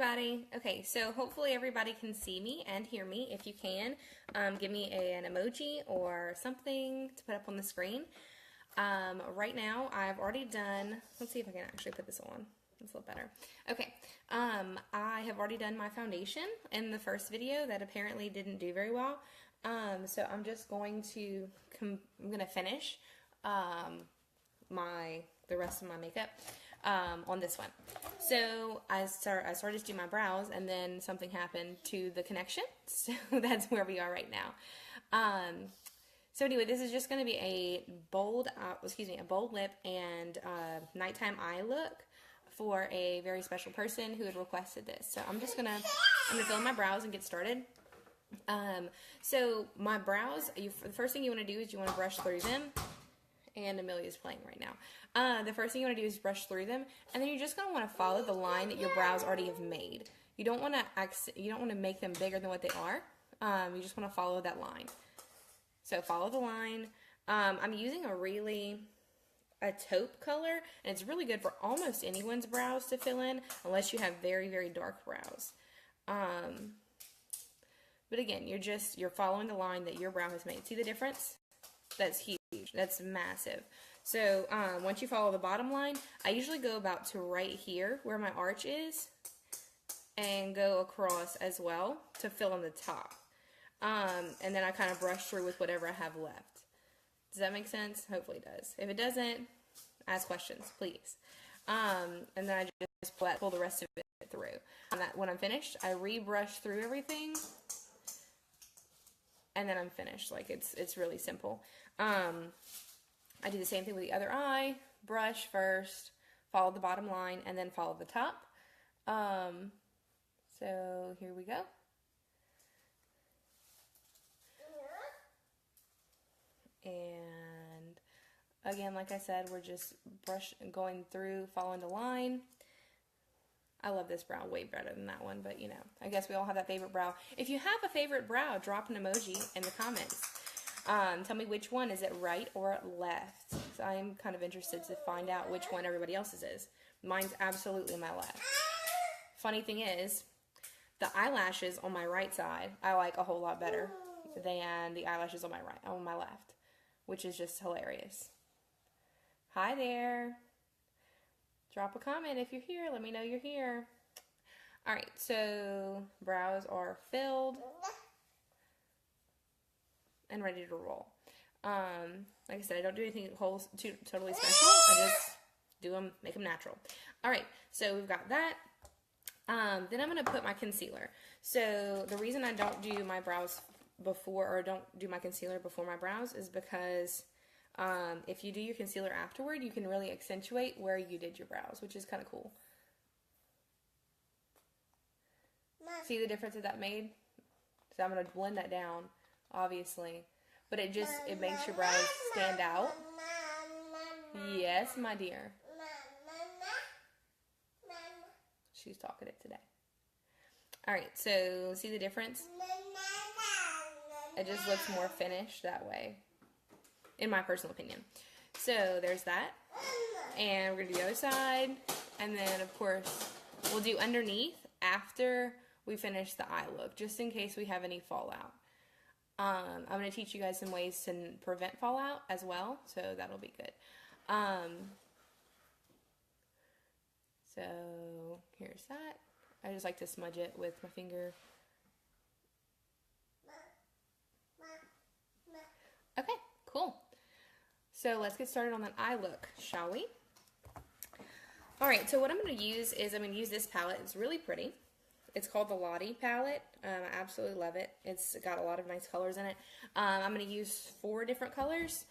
everybody. Okay, so hopefully everybody can see me and hear me. If you can, give me an emoji or something to put up on the screen. Right now, I've already done, let's see if I can actually put this on. It's a little better. Okay, I have already done my foundation in the first video that apparently didn't do very well. So I'm just going to, I'm going to finish the rest of my makeup on this one. So I started to do my brows, and then something happened to the connection. So that's where we are right now. So anyway, this is just going to be a bold lip and nighttime eye look for a very special person who had requested this. So I'm gonna fill in my brows and get started. So my brows, the first thing you want to do is you want to brush through them. And Amelia's playing right now. The first thing you want to do is brush through them, and then you're just going to want to follow the line that your brows already have made. You don't want to make them bigger than what they are. You just want to follow that line. So follow the line. I'm using a taupe color, and it's really good for almost anyone's brows to fill in, unless you have very, very dark brows. But again, you're following the line that your brow has made. See the difference? That's huge. That's massive. So once you follow the bottom line, I usually go about to right here where my arch is and go across as well to fill in the top. And then I kind of brush through with whatever I have left. Does that make sense? Hopefully it does. If it doesn't, ask questions, please. And then I just pull the rest of it through. When I'm finished, I rebrush through everything. And then I'm finished. Like, it's really simple. I do the same thing with the other eye. Brush first, follow the bottom line, and then follow the top. So here we go. And again, like I said, we're just going through, following the line. I love this brow way better than that one, but you know, I guess we all have that favorite brow. If you have a favorite brow, drop an emoji in the comments. Tell me which one. Is it right or left? So I'm kind of interested to find out which one everybody else's is. Mine's absolutely my left. Funny thing is, the eyelashes on my right side, I like a whole lot better than the eyelashes on my left, which is just hilarious. Hi there. Drop a comment if you're here. Let me know you're here. All right, so brows are filled and ready to roll. Like I said, I don't do anything totally special. I just do them, make them natural. All right, so we've got that. Then I'm going to put my concealer. So the reason I don't do my brows don't do my concealer before my brows is because if you do your concealer afterward, you can really accentuate where you did your brows, which is kind of cool. See the difference that made? So I'm going to blend that down, obviously, but it makes your brows stand out. Yes, my dear. She's talking it today. All right, so see the difference? It just looks more finished that way, in my personal opinion. So there's that. And we're going to do the other side. And then, of course, we'll do underneath after we finish the eye look, just in case we have any fallout. I'm going to teach you guys some ways to prevent fallout as well, so that'll be good. So here's that. I just like to smudge it with my finger. Okay, cool. So let's get started on that eye look, shall we? All right, so what I'm going to use is I'm going to use this palette. It's really pretty. It's called the Lottie palette. I absolutely love it. It's got a lot of nice colors in it. I'm going to use 4 different colors.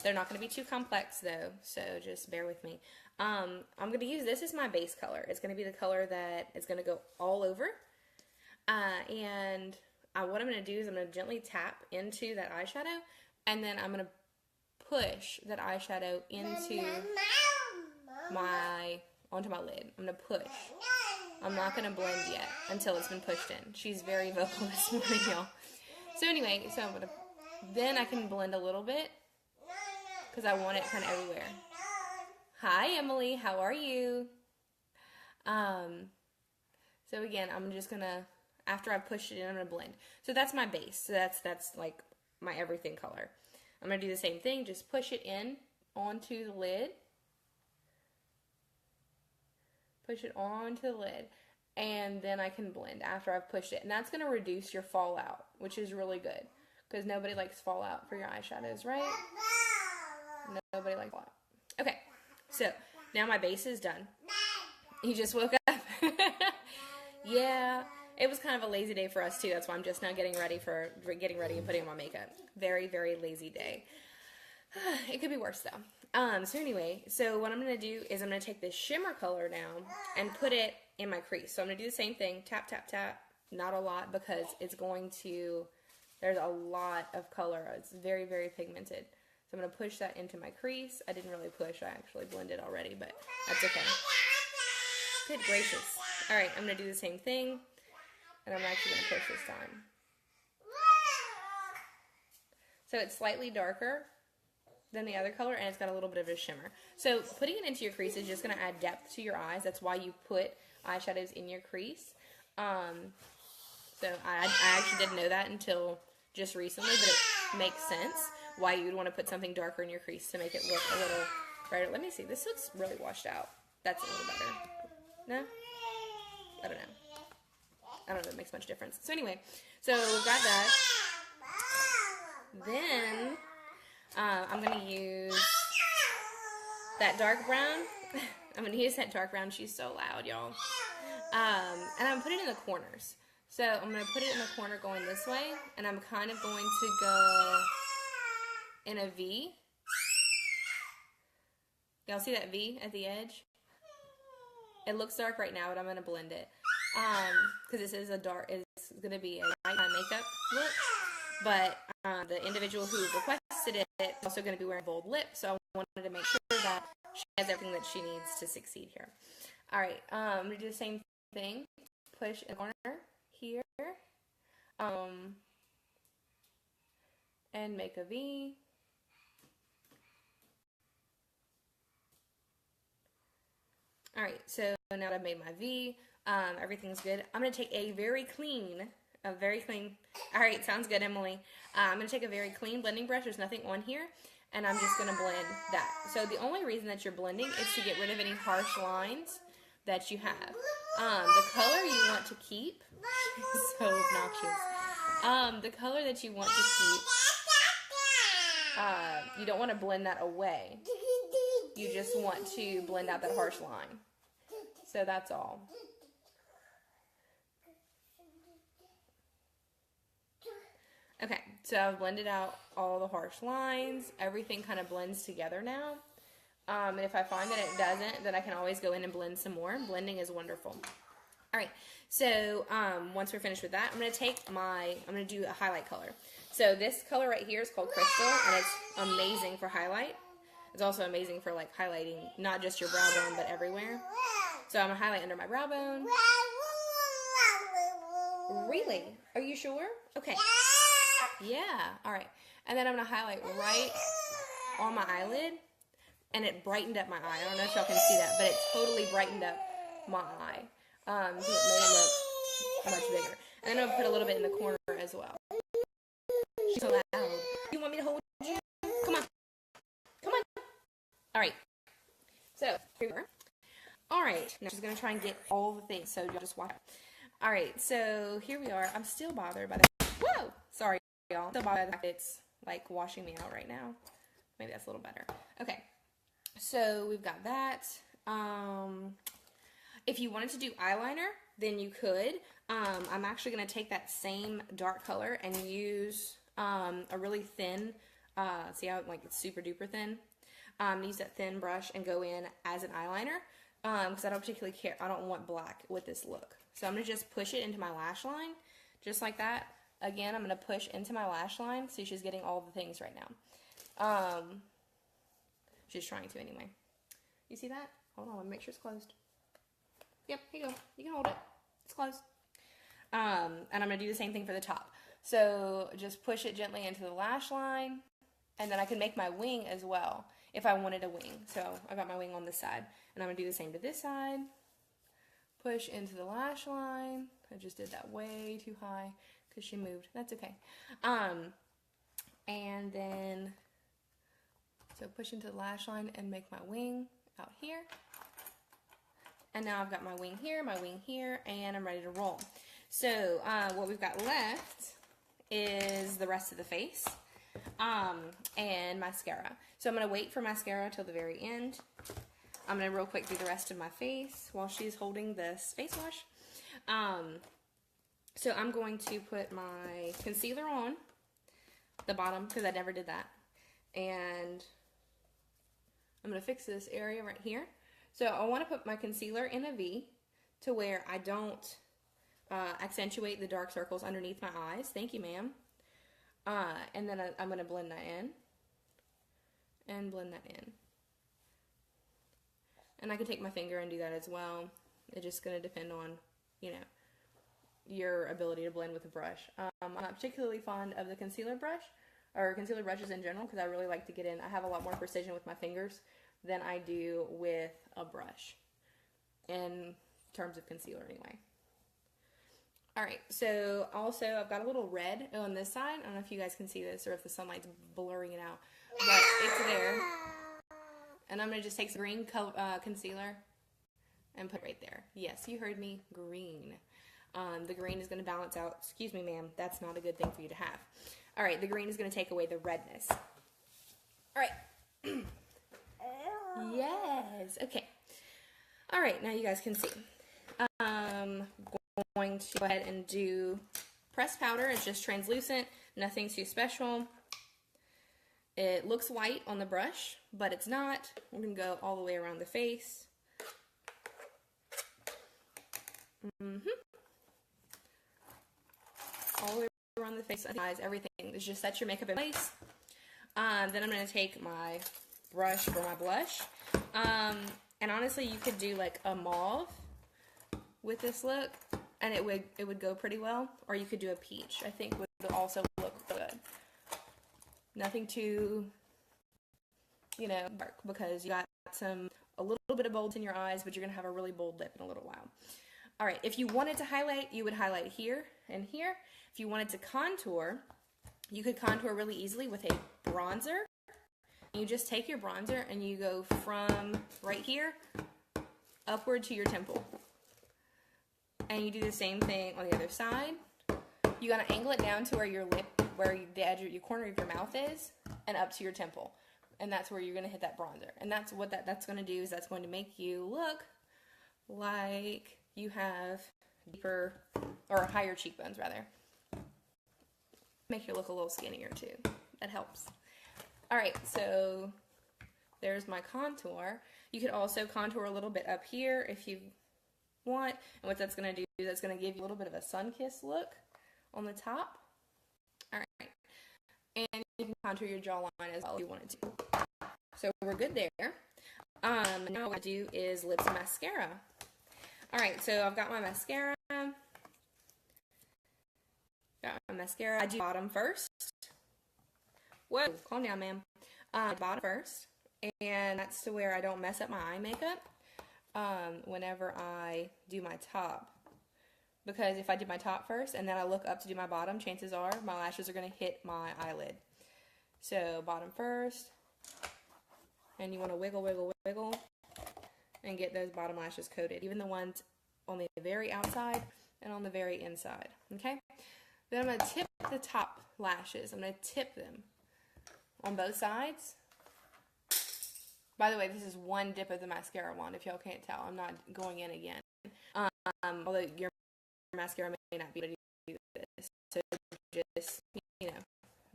They're not going to be too complex though, so just bear with me. I'm going to use this as my base color. It's going to be the color that is going to go all over. What I'm going to do is I'm going to gently tap into that eyeshadow, and then I'm going to push that eyeshadow onto my lid. I'm going to push. I'm not going to blend yet until it's been pushed in. She's very vocal this morning, y'all. So anyway, then I can blend a little bit because I want it kind of everywhere. Hi, Emily. How are you? So again, I'm just gonna, after I push it in, I'm gonna blend. So that's my base. So that's like my everything color. I'm gonna do the same thing, just push it in onto the lid. Push it onto the lid. And then I can blend after I've pushed it. And that's gonna reduce your fallout, which is really good. Because nobody likes fallout for your eyeshadows, right? Nobody likes fallout. Okay, so now my base is done. You just woke up? Yeah, it was kind of a lazy day for us too. That's why I'm just now getting ready and putting on my makeup. Very, very lazy day. It could be worse though. So anyway, so what I'm going to do is I'm going to take this shimmer color now and put it in my crease. So I'm going to do the same thing. Tap, tap, tap. Not a lot because it's going to, there's a lot of color. It's very, very pigmented. So I'm going to push that into my crease. I didn't really push. I actually blended already, but that's okay. Good gracious. All right, I'm going to do the same thing. And I'm actually going to push this time. So it's slightly darker than the other color, and it's got a little bit of a shimmer. So putting it into your crease is just going to add depth to your eyes. That's why you put eyeshadows in your crease. So I actually didn't know that until just recently, but it makes sense why you would want to put something darker in your crease to make it look a little brighter. Let me see. This looks really washed out. That's a little better. No? I don't know. I don't know if it makes much difference. So anyway, so we've got that. Then I'm going to use that dark brown. I'm going to use that dark brown. She's so loud, y'all. And I'm going to put it in the corners. So I'm going to put it in the corner going this way. And I'm kind of going to go in a V. Y'all see that V at the edge? It looks dark right now, but I'm going to blend it. Because this is it's going to be a nighttime makeup look. But the individual who requested it is also going to be wearing bold lips, so I wanted to make sure that she has everything that she needs to succeed here. All right, I'm going to do the same thing. Push in the corner here. And make a V. All right, so now that I've made my V, everything's good. I'm going to take a very clean, all right, sounds good, Emily. I'm going to take a very clean blending brush. There's nothing on here, and I'm just going to blend that. So the only reason that you're blending is to get rid of any harsh lines that you have. The color you want to keep, so obnoxious. The color that you want to keep, you don't want to blend that away. You just want to blend out that harsh line. So that's all. Okay, so I've blended out all the harsh lines. Everything kind of blends together now. And if I find that it doesn't, then I can always go in and blend some more. Blending is wonderful. All right, so once we're finished with that, I'm going to do a highlight color. So this color right here is called Crystal, and it's amazing for highlight. It's also amazing for like highlighting not just your brow bone, but everywhere. So I'm going to highlight under my brow bone. Really? Are you sure? Okay. Yeah. All right. And then I'm going to highlight right on my eyelid. And it brightened up my eye. I don't know if y'all can see that, but it totally brightened up my eye. So it made it look much bigger. And then I'm going to put a little bit in the corner as well. She's so loud. You want me to hold you? Come on. Come on. All right. So, here we are. All right. Now she's going to try and get all the things, so you'll just watch. All right. So, here we are. I'm still bothered by the... Whoa! Sorry, y'all. Still bothered by the fact it's, like, washing me out right now. Maybe that's a little better. Okay. So, we've got that. If you wanted to do eyeliner, then you could. I'm actually going to take that same dark color and use a really thin, see how like it's super duper thin? Use that thin brush and go in as an eyeliner because I don't particularly care. I don't want black with this look. So I'm going to just push it into my lash line just like that. Again, I'm going to push into my lash line. See, she's getting all the things right now. She's trying to anyway. You see that? Hold on, let me make sure it's closed. Yep, here you go. You can hold it. It's closed. And I'm going to do the same thing for the top. So just push it gently into the lash line. And then I can make my wing as well if I wanted a wing. So I got my wing on this side. And I'm going to do the same to this side. push into the lash line. I just did that way too high because she moved. That's okay. And then, so push into the lash line and make my wing out here. And now I've got my wing here, and I'm ready to roll. So what we've got left is the rest of the face and mascara. So I'm going to wait for mascara till the very end. I'm going to real quick do the rest of my face while she's holding this face wash. So I'm going to put my concealer on the bottom because I never did that. And I'm going to fix this area right here. So I want to put my concealer in a V to where I don't accentuate the dark circles underneath my eyes. Thank you, ma'am. And then I'm going to blend that in. And blend that in. And I can take my finger and do that as well. It's just going to depend on, you know, your ability to blend with a brush. I'm not particularly fond of the concealer brush, or concealer brushes in general, because I really like to get in. I have a lot more precision with my fingers than I do with a brush, in terms of concealer anyway. Alright, so also I've got a little red on this side. I don't know if you guys can see this or if the sunlight's blurring it out, but it's there. And I'm going to just take some green concealer and put it right there. Yes, you heard me, green. The green is going to balance out. Excuse me, ma'am, that's not a good thing for you to have. Alright, the green is going to take away the redness. Alright. Yes, okay. Alright, now you guys can see. Going to go ahead and do pressed powder. It's just translucent, nothing too special. It looks white on the brush, but it's not. We're going to go all the way around the face. All the way around the face, eyes, everything. It's just set your makeup in place. Then I'm going to take my brush for my blush. And honestly, you could do like a mauve with this look, and it would go pretty well. Or you could do a peach. I think would also look good. Nothing too, you know, dark, because you got a little bit of bold in your eyes, but you're gonna have a really bold lip in a little while. All right, if you wanted to highlight, you would highlight here and here. If you wanted to contour, you could contour really easily with a bronzer. You just take your bronzer and you go from right here upward to your temple. And you do the same thing on the other side. You gotta angle it down to where your lip, where the edge of your corner of your mouth is, and up to your temple. And that's where you're gonna hit that bronzer. And that's what that's gonna do, is that's going to make you look like you have deeper, or higher cheekbones rather. Make you look a little skinnier too. That helps. Alright, so there's my contour. You could also contour a little bit up here if you want. And what that's going to do is that's going to give you a little bit of a sun-kissed look on the top. Alright. And you can contour your jawline as well if you wanted to. So we're good there. Now what I'm going to do is lips and mascara. Alright, so I've got my mascara. I do bottom first. Whoa, calm down, ma'am. Bottom first, and that's to where I don't mess up my eye makeup whenever I do my top. Because if I do my top first and then I look up to do my bottom, chances are my lashes are going to hit my eyelid. So bottom first, and you want to wiggle, wiggle, wiggle, and get those bottom lashes coated. Even the ones on the very outside and on the very inside. Okay? Then I'm going to tip the top lashes. I'm going to tip them on both sides. By the way, this is one dip of the mascara wand, if y'all can't tell. I'm not going in again. Although your mascara may not be able to do this. So just, you know,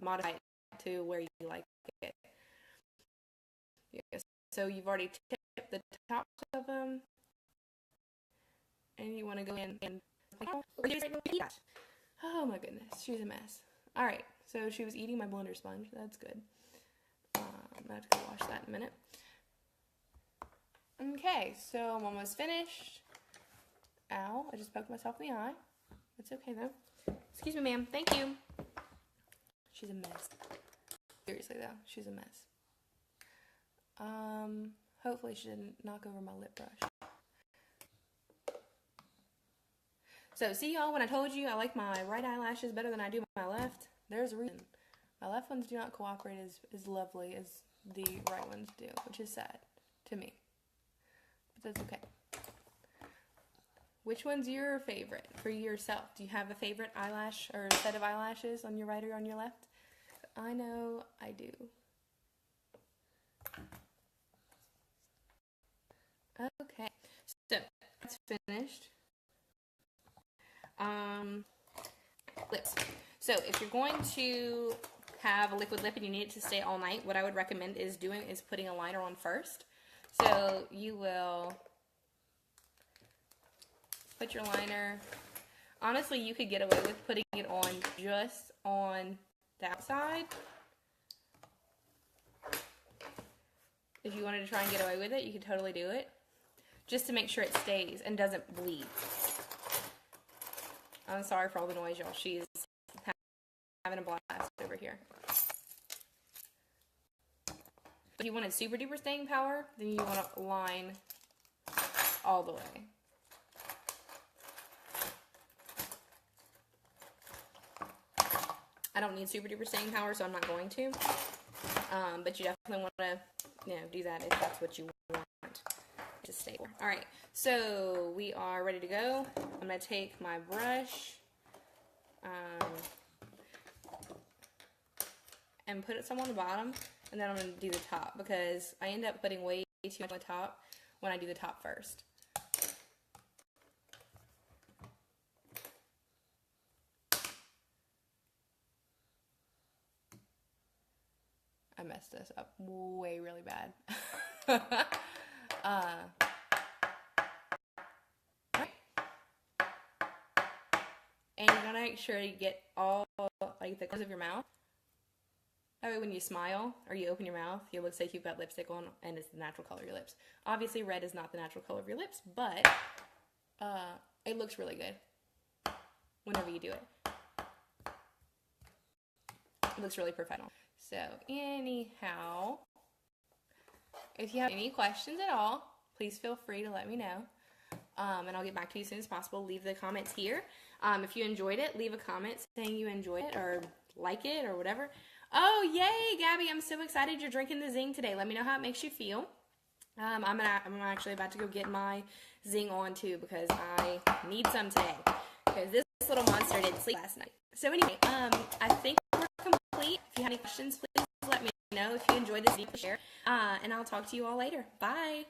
modify it to where you like it. Yes. So you've already tipped the tops of them. And you want to go in and... Oh my goodness, she's a mess. Alright, so she was eating my blender sponge. That's good. I'm going to have to go wash that in a minute. Okay, so I'm almost finished. Ow, I just poked myself in the eye. That's okay though. Excuse me, ma'am. Thank you. She's a mess. Seriously though, she's a mess. Hopefully she didn't knock over my lip brush. So see y'all, when I told you I like my right eyelashes better than I do my left, there's a reason. My left ones do not cooperate as lovely as the right ones do, which is sad to me. But that's okay. Which one's your favorite for yourself? Do you have a favorite eyelash or set of eyelashes on your right or on your left? I know I do. Okay, so that's finished. Lips. So if you're going to have a liquid lip and you need it to stay all night, what I would recommend is putting a liner on first. So you will put your liner. Honestly, you could get away with putting it on just on the outside. If you wanted to try and get away with it, you could totally do it. Just to make sure it stays and doesn't bleed. I'm sorry for all the noise, y'all. She's having a blast over here. If you wanted super duper staying power, then you want to line all the way. I don't need super duper staying power, so I'm not going to. But you definitely want to, do that if that's what you want to stay. All right, so we are ready to go. I'm going to take my brush and put it some on the bottom, and then I'm going to do the top because I end up putting way too much on the top when I do the top first. I messed this up really bad. And you're gonna make sure you get all like the corners of your mouth. That way when you smile or you open your mouth, it looks like you've got lipstick on and it's the natural color of your lips. Obviously red is not the natural color of your lips, but it looks really good whenever you do it. It looks really professional. So anyhow, if you have any questions at all, please feel free to let me know. And I'll get back to you as soon as possible. Leave the comments here. If you enjoyed it, leave a comment saying you enjoyed it or like it or whatever. Oh, yay, Gabby, I'm so excited you're drinking the Zing today. Let me know how it makes you feel. I'm actually about to go get my Zing on too because I need some today because this little monster didn't sleep last night. So anyway, I think we're complete. If you have any questions, please let me know. If you enjoyed this video, share. And I'll talk to you all later. Bye.